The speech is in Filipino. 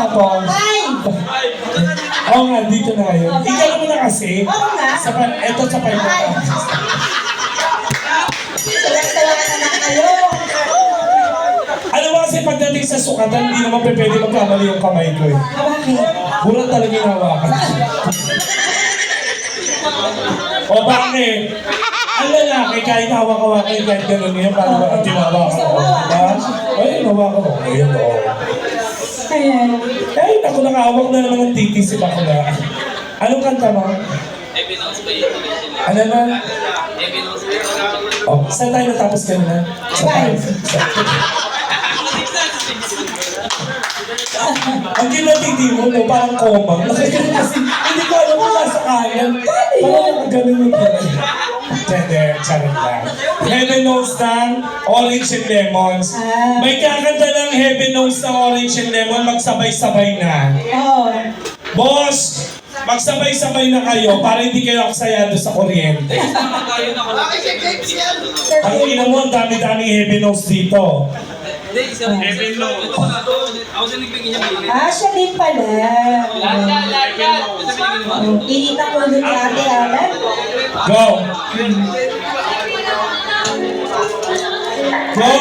Tapos, oo nga, dito na kayo. Ikaw naman na kasi. Oo nga. Ito sa part na. Salang-salangan naman kayo. Alam mo kasi pagdating sa sukatan, hindi naman pwede magkamali yung kamay ko eh. Bakit? Bulat talaga yung hawakan. O bakit? Ang lalaki, kahit hawak-hawakin, kahit gano'n yun, parang tinawa ko. Ay, nawa ko. Ayun, oo. Ayan. Kahit ako nakahawak na naman ng titi si Bakla. Anong kanta mo? Ano na? Oh, saan tayo natapos kanina? Sa 5. Ang kinatiti mo, no, parang koma. Kasi hindi ko alam kung nasa kayan. Parang nakaganon yung gano'n. Hindi, charot lang. Heaven knows ng Orange and Lemons. May kakanta ng Heaven knows ng Orange and Lemon, magsabay-sabay na. Oo. Boss, magsabay-sabay na kayo para hindi kayo aksayado sa kuryente. Ang ina mo, ang dami-daming Heaven knows dito. Heaven knows. Siya din pala. Init ang ulo ni Ate Alan. Go! Go!